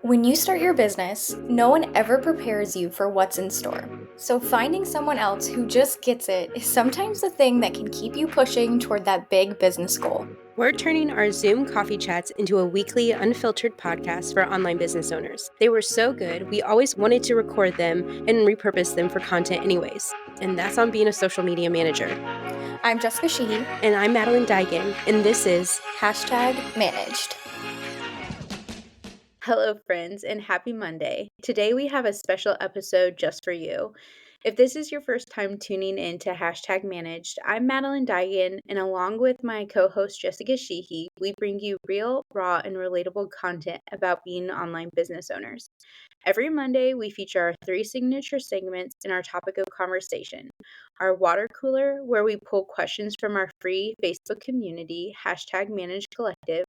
When you start your business, no one ever prepares you for what's in store. So, finding someone else who just gets it is sometimes the thing that can keep you pushing toward that big business goal. We're turning our Zoom coffee chats into a weekly, unfiltered podcast for online business owners. They were so good, we always wanted to record them and repurpose them for content, anyways. And that's on being a social media manager. I'm Jessica Sheehy. And I'm Madeleine, and this is #managed. Hello, friends, and happy Monday. Today we have a special episode just for you. If this is your first time tuning in to #managed, I'm Madeleine Digan, and along with my co-host Jessica Sheehy, we bring you real, raw, and relatable content about being online business owners. Every Monday, we feature our 3 signature segments in our topic of conversation. Our water cooler, where we pull questions from our free Facebook community, #managedcollective,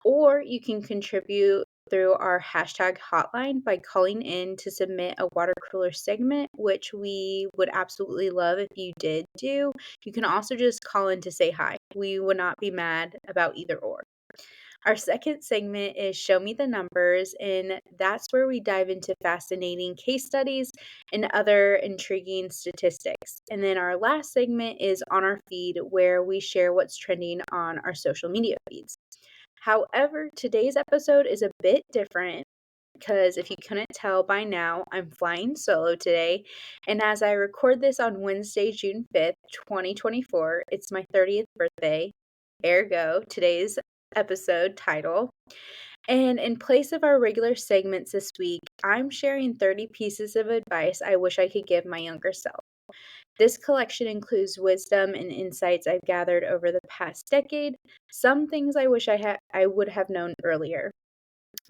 or you can contribute through our hashtag hotline by calling in to submit a water cooler segment, which we would absolutely love if you did do. You can also just call in to say hi. We would not be mad about either or. Our second segment is Show Me the Numbers, and that's where we dive into fascinating case studies and other intriguing statistics. And then our last segment is On Our Feed, where we share what's trending on our social media feeds. However, today's episode is a bit different because if you couldn't tell by now, I'm flying solo today. And as I record this on Wednesday, June 5th, 2024, it's my 30th birthday. Ergo, today's episode title. And in place of our regular segments this week, I'm sharing 30 pieces of advice I wish I could give my younger self. This collection includes wisdom and insights I've gathered over the past decade, some things I wish I would have known earlier.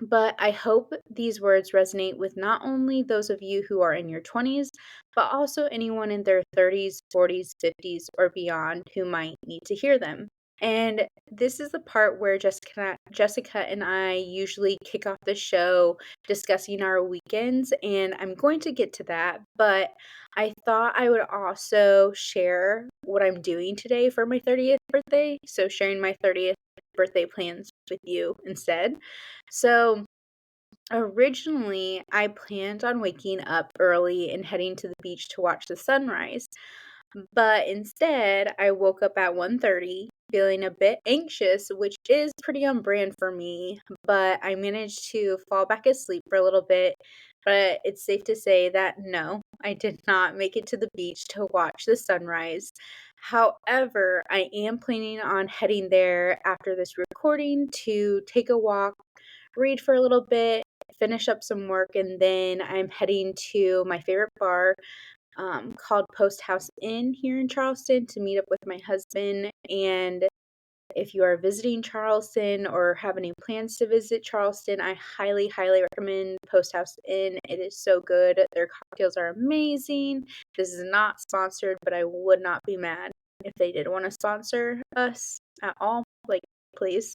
But I hope these words resonate with not only those of you who are in your 20s, but also anyone in their 30s, 40s, 50s, or beyond who might need to hear them. And this is the part where Jessica and I usually kick off the show discussing our weekends, and I'm going to get to that, but I thought I would also share what I'm doing today for my 30th birthday, so sharing my 30th birthday plans with you instead. So, originally, I planned on waking up early and heading to the beach to watch the sunrise. But instead, I woke up at 1:30 feeling a bit anxious, which is pretty on brand for me, but I managed to fall back asleep for a little bit. But it's safe to say that no, I did not make it to the beach to watch the sunrise. However, I am planning on heading there after this recording to take a walk, read for a little bit, finish up some work, and then I'm heading to my favorite bar called Post House Inn here in Charleston to meet up with my husband. And if you are visiting Charleston or have any plans to visit Charleston, I highly, highly recommend Post House Inn. It is so good. Their cocktails are amazing. This is not sponsored, but I would not be mad if they did want to sponsor us at all. Like, please.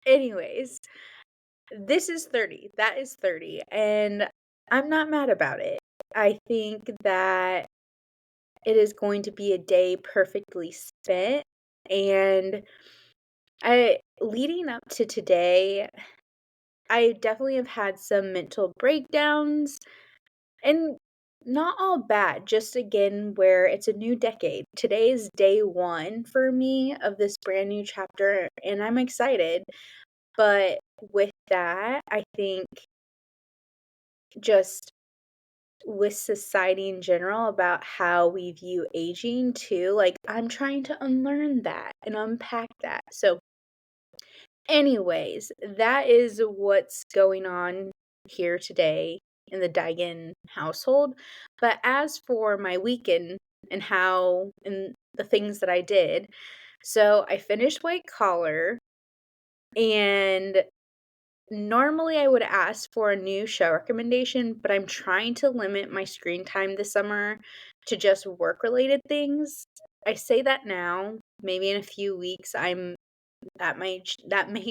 Anyways, this is 30. That is 30. And I'm not mad about it. I think that it is going to be a day perfectly spent. And leading up to today, I definitely have had some mental breakdowns, and not all bad, just again where it's a new decade. Today is day 1 for me of this brand new chapter, and I'm excited. But with that, I think just with society in general about how we view aging too, like, I'm trying to unlearn that and unpack that. So, anyways, that is what's going on here today in the Digan household. But as for my weekend and the things that I did, so I finished White Collar, and normally I would ask for a new show recommendation, but I'm trying to limit my screen time this summer to just work-related things. I say that now, maybe in a few weeks that may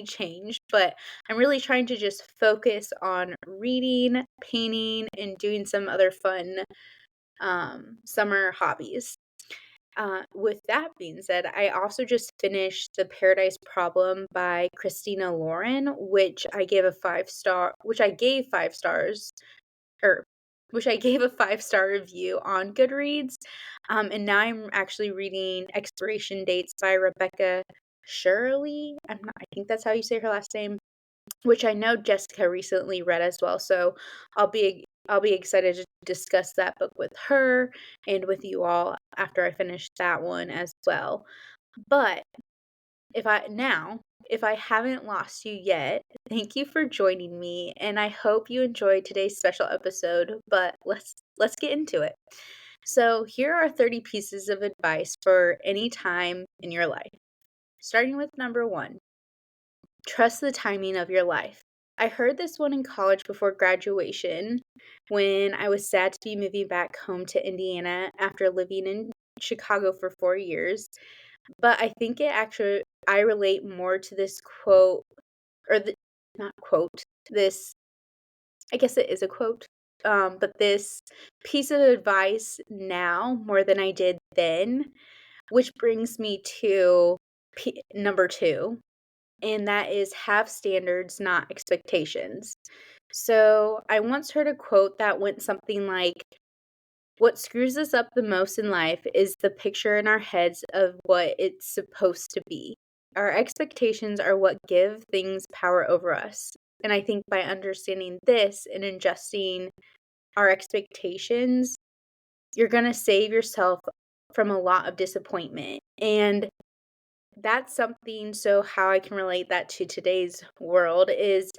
change, but I'm really trying to just focus on reading, painting, and doing some other fun summer hobbies. With that being said, I also just finished The Paradise Problem by Christina Lauren, which I gave 5 stars, or which I gave a 5-star review on Goodreads. And now I'm actually reading Expiration Dates by Rebecca Shirley. I think that's how you say her last name, which I know Jessica recently read as well. So I'll be excited to discuss that book with her and with you all after I finish that one as well. But if I haven't lost you yet, thank you for joining me, and I hope you enjoyed today's special episode, but let's get into it. So, here are 30 pieces of advice for any time in your life. Starting with number 1, trust the timing of your life. I heard this one in college before graduation when I was sad to be moving back home to Indiana after living in Chicago for 4 years. But I think I relate more to this quote, or not quote, this, I guess it is a quote, but this piece of advice now more than I did then, which brings me to number 2, and that is have standards, not expectations. So I once heard a quote that went something like, what screws us up the most in life is the picture in our heads of what it's supposed to be. Our expectations are what give things power over us. And I think by understanding this and adjusting our expectations, you're going to save yourself from a lot of disappointment. And that's something, so how I can relate that to today's world is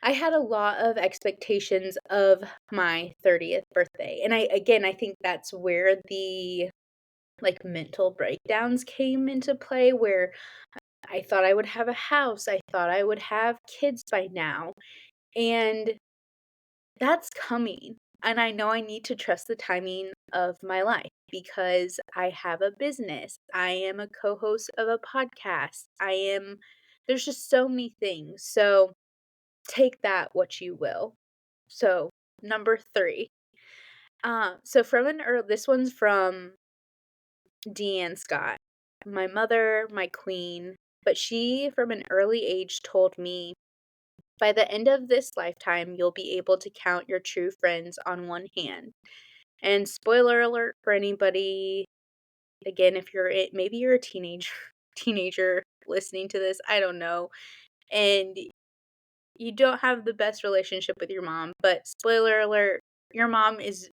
I had a lot of expectations of my 30th birthday. And I think that's where the like mental breakdowns came into play, where I thought I would have a house, I thought I would have kids by now. And that's coming. And I know I need to trust the timing of my life because I have a business. I am a co-host of a podcast. There's just so many things. So take that what you will. So, number 3. So from this one's from Deanne Scott. My mother, my queen, but she from an early age told me, by the end of this lifetime, you'll be able to count your true friends on one hand. And spoiler alert for anybody, again, if maybe you're a teenager listening to this, I don't know. And you don't have the best relationship with your mom, but spoiler alert, your mom is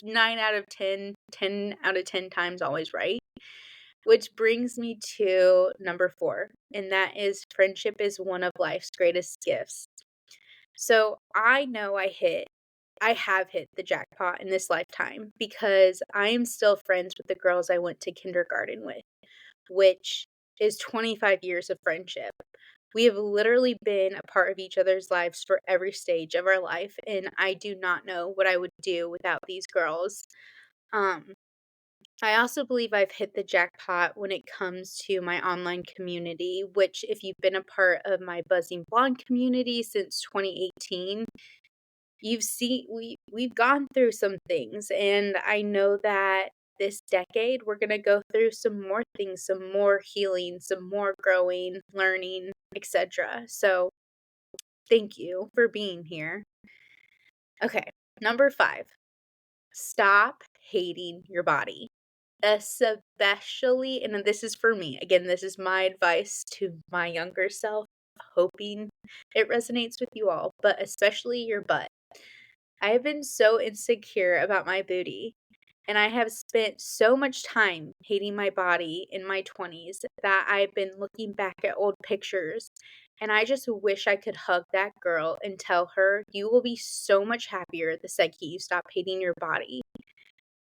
9 out of 10, 10 out of 10 times always right. Which brings me to number 4, and that is friendship is one of life's greatest gifts. So I know I have hit the jackpot in this lifetime because I am still friends with the girls I went to kindergarten with, which is 25 years of friendship. We have literally been a part of each other's lives for every stage of our life, and I do not know what I would do without these girls. Um, I also believe I've hit the jackpot when it comes to my online community, which, if you've been a part of my Buzzing Blonde community since 2018, you've seen we've gone through some things, and I know that this decade we're going to go through some more things, some more healing, some more growing, learning, etc. So, thank you for being here. Okay, number 5. Stop hating your body. Especially, and this is for me, again, this is my advice to my younger self, hoping it resonates with you all, but especially your butt. I have been so insecure about my booty, and I have spent so much time hating my body in my 20s that I've been looking back at old pictures, and I just wish I could hug that girl and tell her, you will be so much happier the second you stop hating your body.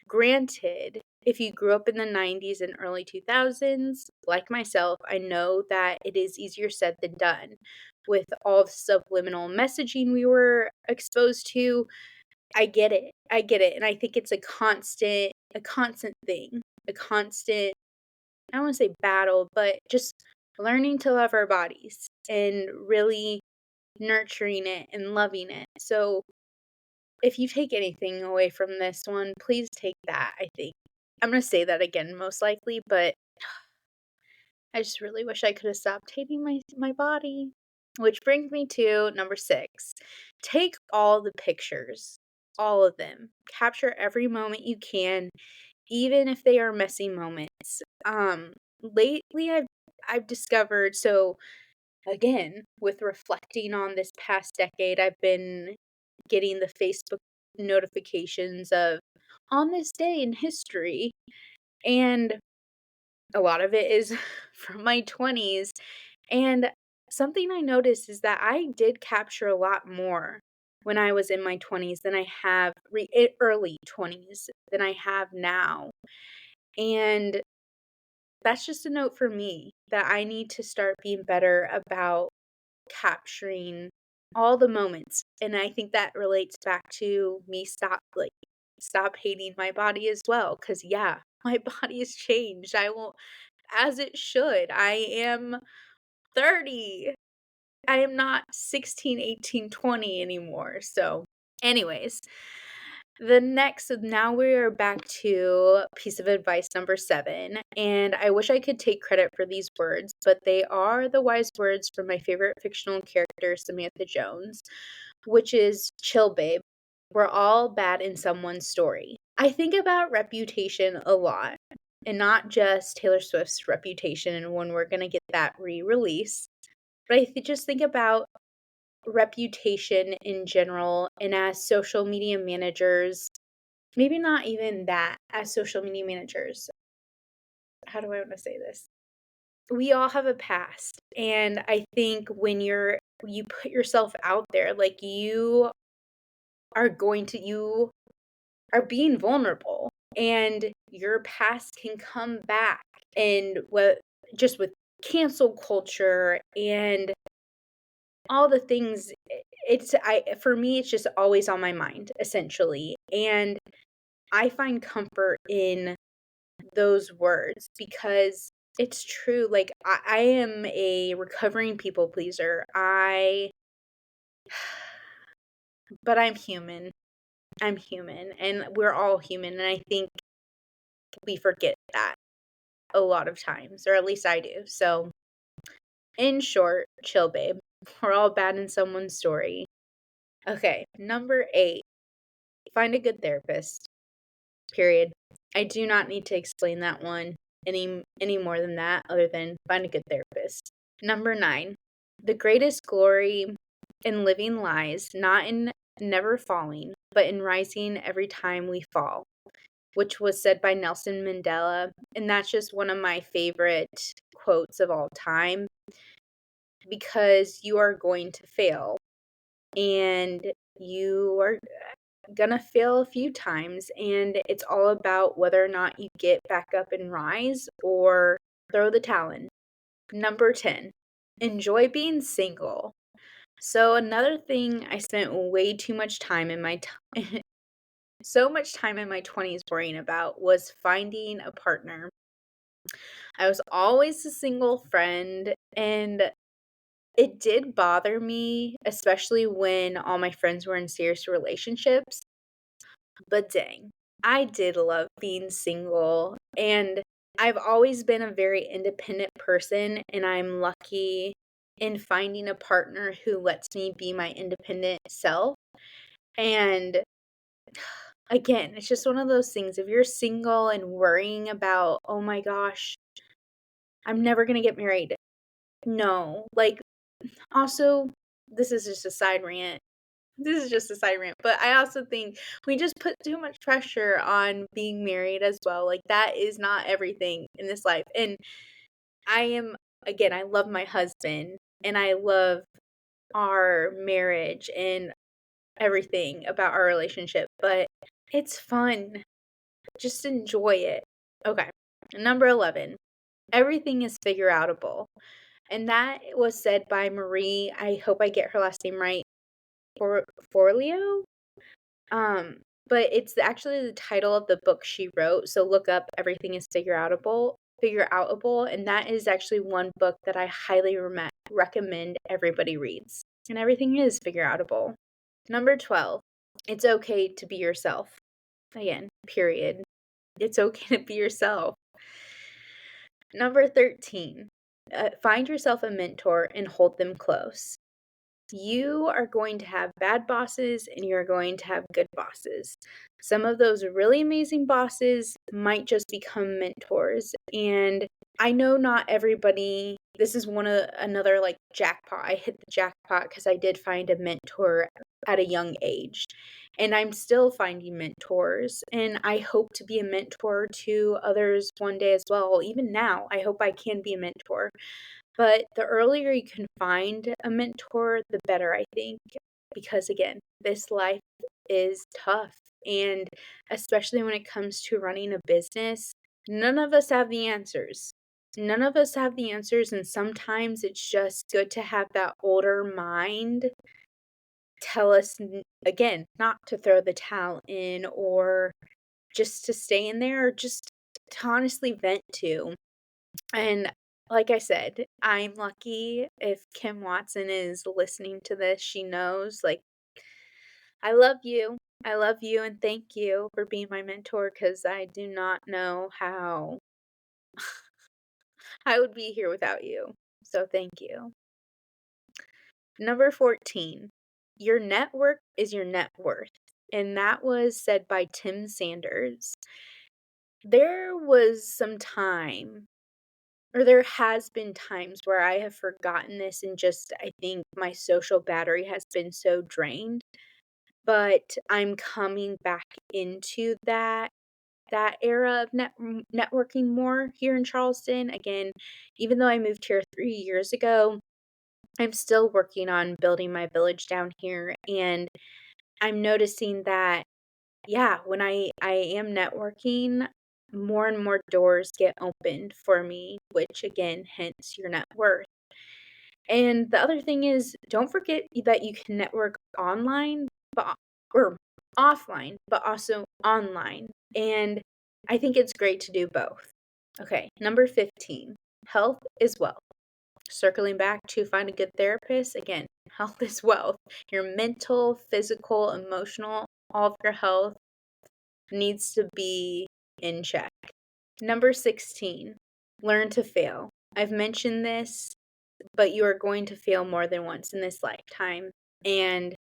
Granted, if you grew up in the 90s and early 2000s, like myself, I know that it is easier said than done. With all the subliminal messaging we were exposed to, I get it. I get it. And I think it's a constant thing, a constant, I don't want to say battle, but just learning to love our bodies and really nurturing it and loving it. So if you take anything away from this one, please take that, I think. I'm gonna say that again most likely, but I just really wish I could have stopped hating my body. Which brings me to number 6. Take all the pictures, all of them. Capture every moment you can, even if they are messy moments. Lately I've discovered, so again, with reflecting on this past decade, I've been getting the Facebook notifications of on this day in history, and a lot of it is from my 20s. And something I noticed is that I did capture a lot more when I was in my 20s than I have early 20s than I have now. And that's just a note for me that I need to start being better about capturing all the moments. And I think that relates back to me stop hating my body as well, cuz yeah, my body has changed. I won't, as it should. I am 30. I am not 16, 18, 20 anymore. So, anyways, now we are back to piece of advice number 7, and I wish I could take credit for these words, but they are the wise words from my favorite fictional character, Samantha Jones, which is chill, babe. We're all bad in someone's story. I think about reputation a lot, and not just Taylor Swift's Reputation and when we're going to get that re-release, but just think about reputation in general, and as social media managers, maybe not even that, as social media managers, how do I want to say this? We all have a past, and I think when you put yourself out there, like you are being vulnerable, and your past can come back, and what just with cancel culture and all the things, it's I for me, it's just always on my mind, essentially, and I find comfort in those words because it's true, like, I am a recovering people pleaser, but I'm human, and we're all human, and I think we forget that a lot of times, or at least I do, so, in short, chill, babe. We're all bad in someone's story. Okay, number 8, find a good therapist. Period. I do not need to explain that one any more than that, other than find a good therapist. Number 9, the greatest glory in living lies not in never falling, but in rising every time we fall, which was said by Nelson Mandela, and that's just one of my favorite quotes of all time, because you are going to fail, and you are gonna fail a few times, and it's all about whether or not you get back up and rise or throw the towel in. Number 10, enjoy being single. So another thing I spent way too much time in so much time in my 20s worrying about was finding a partner. I was always a single friend, and it did bother me, especially when all my friends were in serious relationships. But dang, I did love being single, and I've always been a very independent person, and I'm lucky in finding a partner who lets me be my independent self. And again, it's just one of those things. If you're single and worrying about, oh my gosh, I'm never going to get married. No, like, also, this is just a side rant. This is just a side rant, but I also think we just put too much pressure on being married as well. Like, that is not everything in this life. And I am, again, I love my husband and I love our marriage and everything about our relationship, but it's fun. Just enjoy it. Okay. Number 11, everything is figure outable. And that was said by Marie, I hope I get her last name right, For Forleo? But it's actually the title of the book she wrote, so look up Everything is Figure Outable, and that is actually one book that I highly recommend everybody reads. And everything is figure outable. Number 12, it's okay to be yourself. Again, period. It's okay to be yourself. Number 13, find yourself a mentor and hold them close. You are going to have bad bosses and you're going to have good bosses. Some of those really amazing bosses might just become mentors. And I know not everybody, this is another like jackpot. I hit the jackpot because I did find a mentor at a young age. And I'm still finding mentors. And I hope to be a mentor to others one day as well. Even now, I hope I can be a mentor. But the earlier you can find a mentor, the better, I think, because again, this life is tough. And especially when it comes to running a business, none of us have the answers. None of us have the answers. And sometimes it's just good to have that older mind tell us, again, not to throw the towel in or just to stay in there or just to honestly vent to. And like I said, I'm lucky if Kim Watson is listening to this, she knows, like, I love you. I love you and thank you for being my mentor because I do not know how I would be here without you. So thank you. Number 14, your network is your net worth. And that was said by Tim Sanders. There was some time or there has been times where I have forgotten this and just I think my social battery has been so drained, but I'm coming back into that era of networking more here in Charleston. Again, even though I moved here 3 years ago, I'm still working on building my village down here, and I'm noticing that yeah, when I am networking, more and more doors get opened for me, which again, hence your net worth. And the other thing is, don't forget that you can network online, but or offline, but also online. And I think it's great to do both. Okay, number 15, health is wealth. Circling back to find a good therapist, again, health is wealth. Your mental, physical, emotional, all of your health needs to be in check. Number 16, learn to fail. I've mentioned this, but you are going to fail more than once in this lifetime. And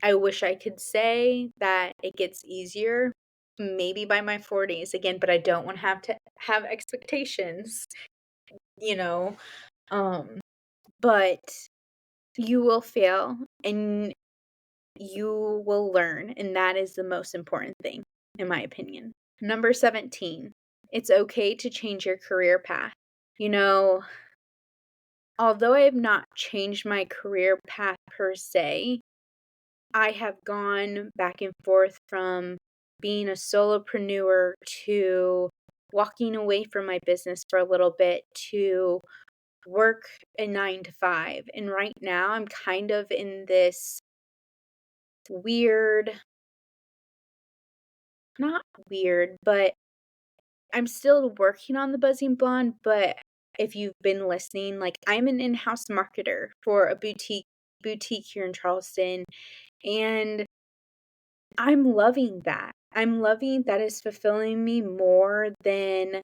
I wish I could say that it gets easier, maybe by my 40s again, but I don't want to have expectations, you know. But you will fail and you will learn, and that is the most important thing, in my opinion. Number 17, it's okay to change your career path. You know, although I have not changed my career path per se, I have gone back and forth from being a solopreneur to walking away from my business for a little bit to work a 9 to 5. And right now I'm kind of in this weird, not weird, but I'm still working on the Buzzing Blonde, but if you've been listening, like I'm an in-house marketer for a boutique here in Charleston, and I'm loving that. I'm loving that is fulfilling me more than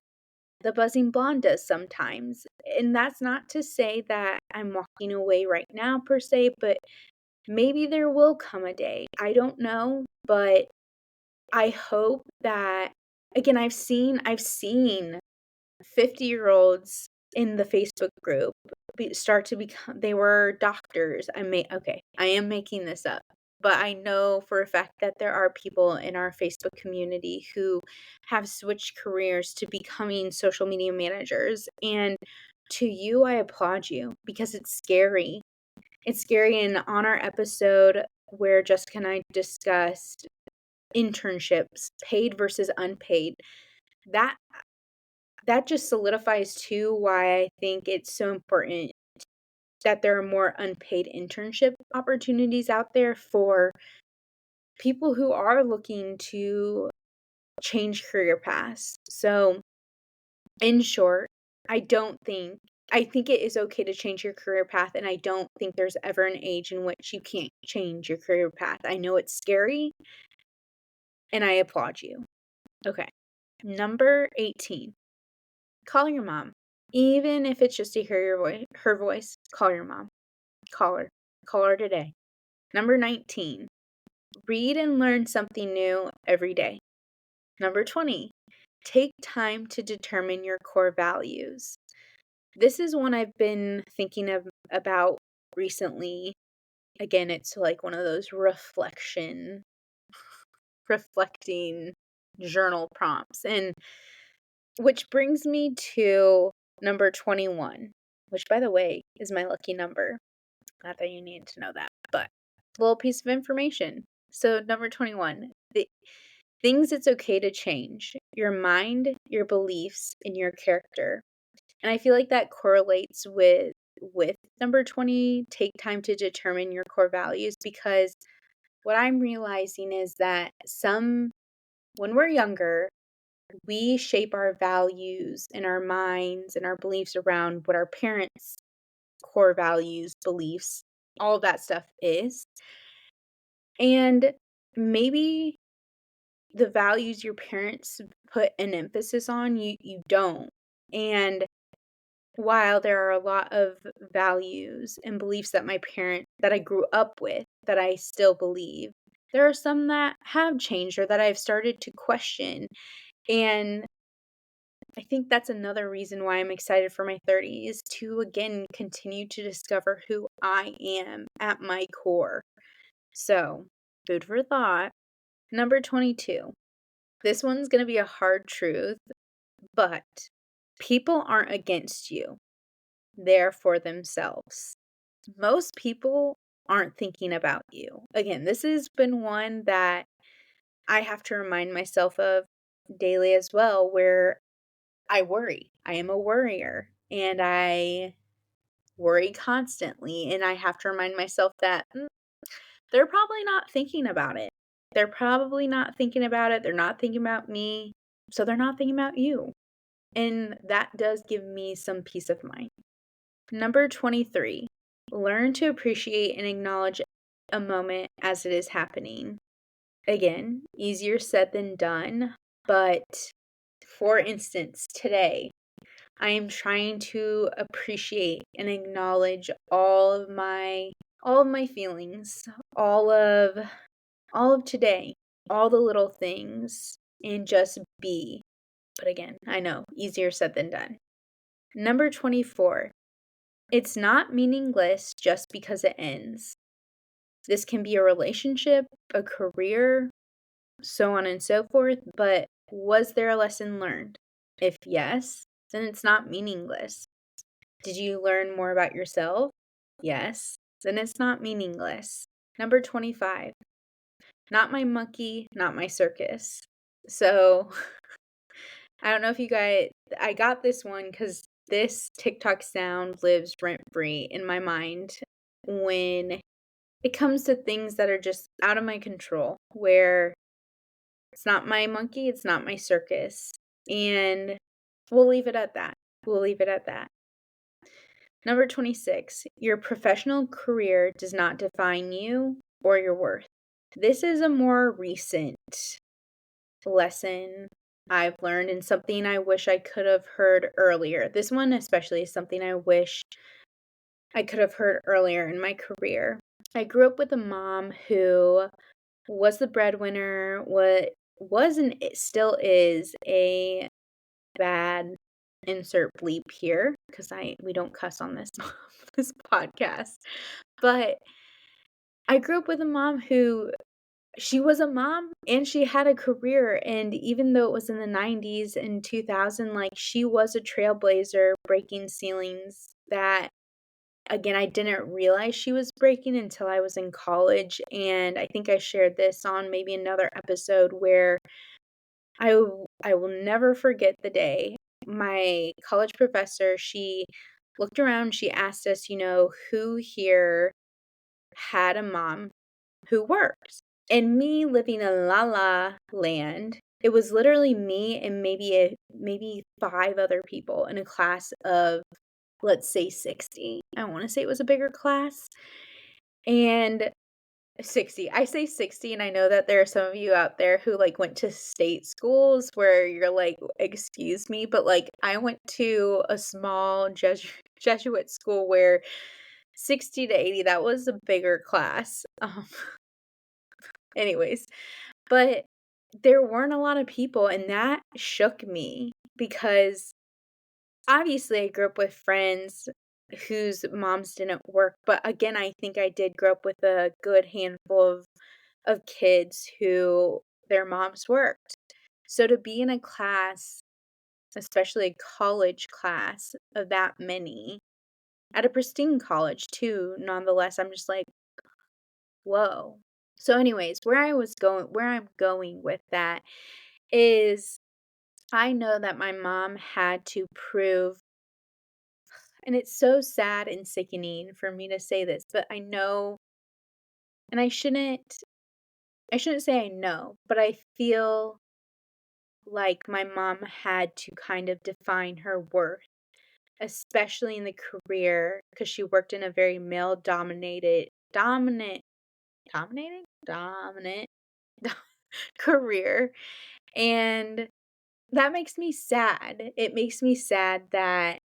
the Buzzing Blonde does sometimes. And that's not to say that I'm walking away right now per se, but maybe there will come a day. I don't know, but I hope that again I've seen 50-year-olds in the Facebook group start to become they were doctors. I am making this up. But I know for a fact that there are people in our Facebook community who have switched careers to becoming social media managers. And to you, I applaud you because it's scary. It's scary. And on our episode where Jessica and I discussed internships, paid versus unpaid, that that just solidifies too why I think it's so important that there are more unpaid internship opportunities out there for people who are looking to change career paths. So, in short, I think it is okay to change your career path, and I don't think there's ever an age in which you can't change your career path. I know it's scary, and I applaud you. Okay. Number 18, call your mom. Even if it's just to hear her voice, call your mom. Call her. Call her today. Number 19, read and learn something new every day. Number 20, take time to determine your core values. This is one I've been thinking about recently. Again, it's like one of those reflecting journal prompts. And which brings me to number 21, which, by the way, is my lucky number. Not that you need to know that, but a little piece of information. So, number 21, the things it's okay to change: your mind, your beliefs, and your character. And I feel like that correlates with number 20, take time to determine your core values, because what I'm realizing is that when we're younger, we shape our values and our minds and our beliefs around what our parents' core values, beliefs, all of that stuff is. And maybe the values your parents put an emphasis on, you don't. And while there are a lot of values and beliefs that I grew up with, that I still believe, there are some that have changed or that I've started to question. And I think that's another reason why I'm excited for my 30s, to again continue to discover who I am at my core. So, food for thought. Number 22. This one's going to be a hard truth, but people aren't against you, they're for themselves. Most people aren't thinking about you. Again, this has been one that I have to remind myself of daily as well, where I worry. I am a worrier and I worry constantly. And I have to remind myself that they're probably not thinking about it. They're probably not thinking about it. They're not thinking about me. So they're not thinking about you. And that does give me some peace of mind. Number 23, learn to appreciate and acknowledge a moment as it is happening. Again, easier said than done. But for instance, today, I am trying to appreciate and acknowledge all of my feelings, all of today, all the little things, and just be. But again, I know, easier said than done. Number 24, it's not meaningless just because it ends. This can be a relationship, a career, so on and so forth, but was there a lesson learned? If yes, then it's not meaningless. Did you learn more about yourself? Yes, then it's not meaningless. Number 25, not my monkey, not my circus. So, I don't know if you guys, I got this one because this TikTok sound lives rent free in my mind when it comes to things that are just out of my control, where it's not my monkey, it's not my circus. And we'll leave it at that. We'll leave it at that. Number 26, your professional career does not define you or your worth. This is a more recent lesson I've learned, and something I wish I could have heard earlier. This one especially is something I wish I could have heard earlier in my career. I grew up with a mom who was the breadwinner, what was and it still is a bad insert bleep here, because we don't cuss on this this podcast. But I grew up with a mom who, she was a mom and she had a career, and even though it was in the 90s and 2000, like, she was a trailblazer breaking ceilings that, again, I didn't realize she was breaking until I was in college. And I think I shared this on maybe another episode, where I will never forget the day my college professor, she looked around, she asked us, who here had a mom who worked? And me living in La La Land, it was literally me and maybe 5 other people in a class of, let's say, 60. I want to say it was a bigger class. And 60. I say 60, and I know that there are some of you out there who, like, went to state schools where you're like, "Excuse me," but, like, I went to a small Jesuit school where 60 to 80, that was a bigger class. Anyways, but there weren't a lot of people, and that shook me because obviously I grew up with friends whose moms didn't work, but again, I think I did grow up with a good handful of kids who their moms worked. So to be in a class, especially a college class of that many, at a pristine college too, nonetheless, I'm just like, whoa. So, anyways, where I'm going with that is I know that my mom had to prove, and it's so sad and sickening for me to say this, but I know, and I shouldn't say I know, but I feel like my mom had to kind of define her worth, especially in the career, because she worked in a very male dominant career. And that makes me sad. It makes me sad that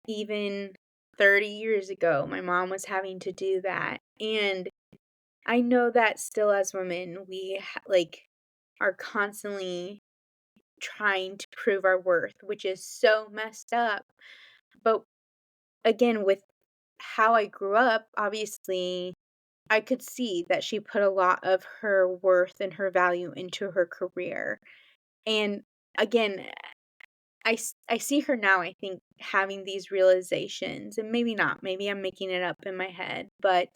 even 30 years ago, my mom was having to do that. And I know that still as women, like, are constantly trying to prove our worth, which is so messed up. But again, with how I grew up, obviously, I could see that she put a lot of her worth and her value into her career. And again, I see her now, I think, having these realizations, and maybe not, maybe I'm making it up in my head, but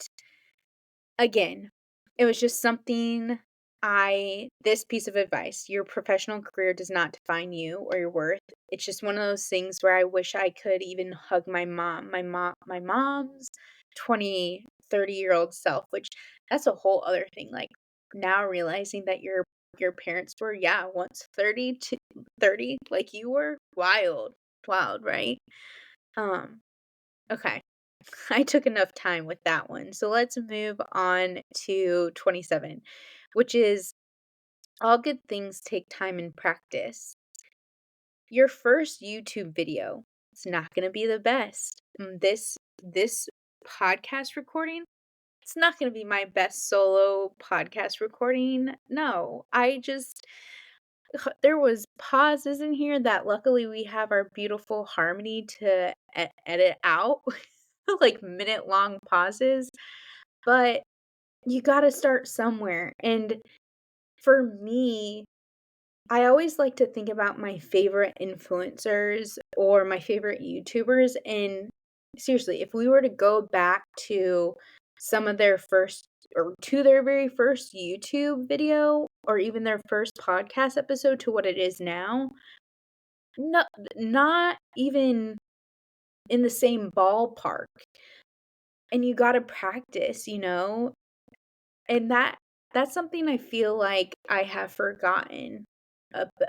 again, it was just something I this piece of advice, your professional career does not define you or your worth. It's just one of those things where I wish I could even hug my mom's 20, 30-year-old self, which that's a whole other thing. Like, now realizing that your parents were, yeah, once 30 like you were, wild. Wild, right? Um, okay. I took enough time with that one. So let's move on to 27, which is all good things take time and practice. Your first YouTube video, it's not going to be the best. This podcast recording, it's not going to be my best solo podcast recording. No, there was pauses in here that luckily we have our beautiful Harmony to edit out, like minute long pauses, but you gotta start somewhere, and for me, I always like to think about my favorite influencers or my favorite YouTubers, and seriously, if we were to go back to some of their first or to their very first YouTube video or even their first podcast episode to what it is now, no, not even in the same ballpark, and you gotta practice, and that's something I feel like I have forgotten,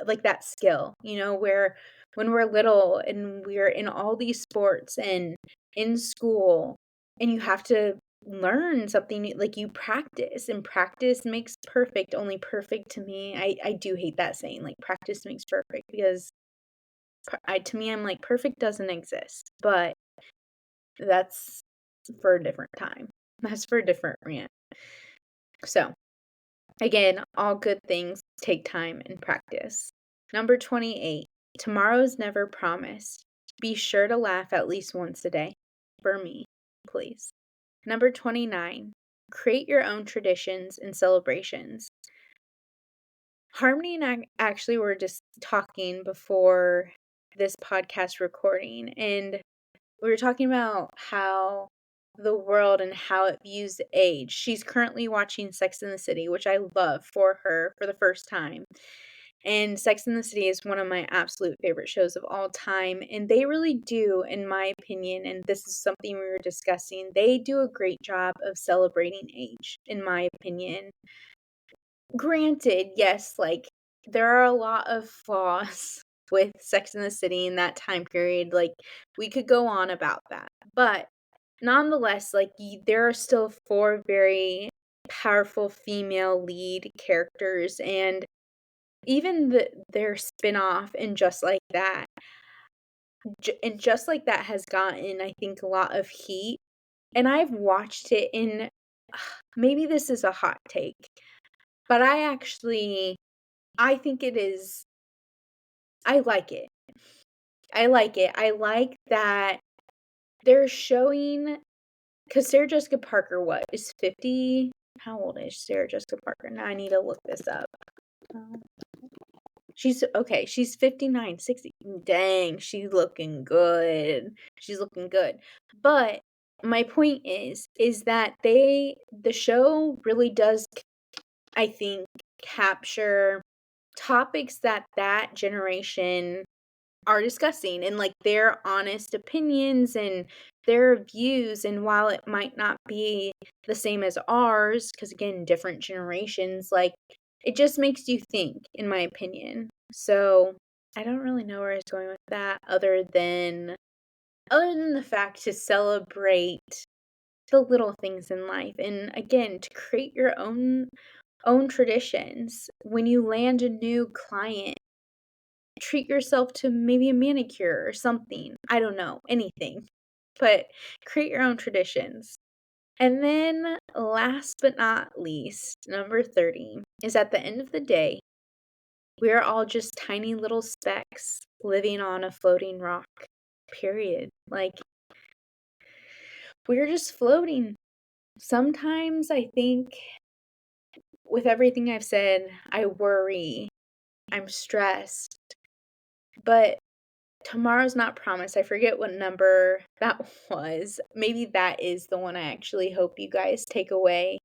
like that skill, where when we're little and we're in all these sports and in school, and you have to learn something like you practice, and practice makes perfect, only perfect to me. I do hate that saying, like practice makes perfect, because to me, I'm like perfect doesn't exist, but that's for a different time. That's for a different rant. So, again, all good things take time and practice. Number 28, tomorrow's never promised. Be sure to laugh at least once a day. For me, please. Number 29, create your own traditions and celebrations. Harmony and I actually were just talking before this podcast recording, and we were talking about how the world and how it views age. She's currently watching Sex and the City, which I love for her for the first time. And Sex and the City is one of my absolute favorite shows of all time. And they really do, in my opinion, and this is something we were discussing, they do a great job of celebrating age, in my opinion. Granted, yes, like there are a lot of flaws with Sex and the City in that time period. Like, we could go on about that. But nonetheless, like there are still four very powerful female lead characters, and even their spin-off and Just Like That. And Just Like That has gotten, I think, a lot of heat, and I've watched it in maybe this is a hot take, but I think it is I like it. I like it. I like that they're showing, because Sarah Jessica Parker, what, is 50? How old is Sarah Jessica Parker? Now I need to look this up. Um, she's 59, 60. Dang, she's looking good. She's looking good. But my point is that the show really does, I think, capture topics that generation are discussing, and like their honest opinions and their views. And while it might not be the same as ours, because again, different generations, like it just makes you think, in my opinion. So I don't really know where I was going with that, other than the fact to celebrate the little things in life, and again, to create your own traditions. When you land a new client, treat yourself to maybe a manicure or something. I don't know, anything. But create your own traditions. And then last but not least, number 30 is, at the end of the day, we're all just tiny little specks living on a floating rock. Period. Like, we're just floating. Sometimes I think, with everything I've said, I worry, I'm stressed, but tomorrow's not promised. I forget what number that was. Maybe that is the one I actually hope you guys take away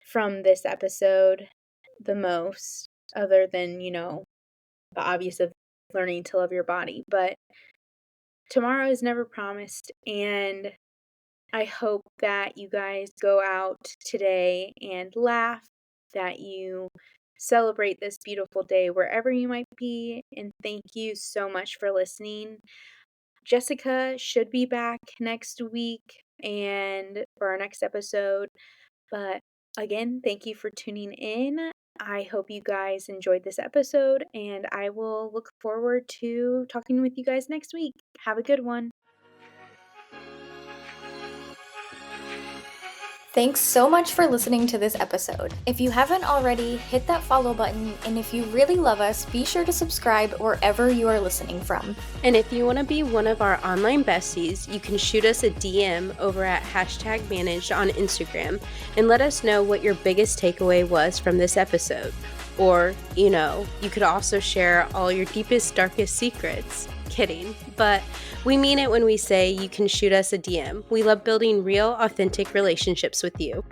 from this episode the most, other than, the obvious of learning to love your body. But tomorrow is never promised, and I hope that you guys go out today and laugh, that you celebrate this beautiful day wherever you might be, and thank you so much for listening. Jessica should be back next week and for our next episode. But again, thank you for tuning in. I hope you guys enjoyed this episode, and I will look forward to talking with you guys next week. Have a good one. Thanks so much for listening to this episode. If you haven't already, hit that follow button, and if you really love us, be sure to subscribe wherever you are listening from. And if you want to be one of our online besties, you can shoot us a DM over at #managed on Instagram and let us know what your biggest takeaway was from this episode. Or, you could also share all your deepest, darkest secrets. Kidding, but we mean it when we say you can shoot us a DM. We love building real, authentic relationships with you.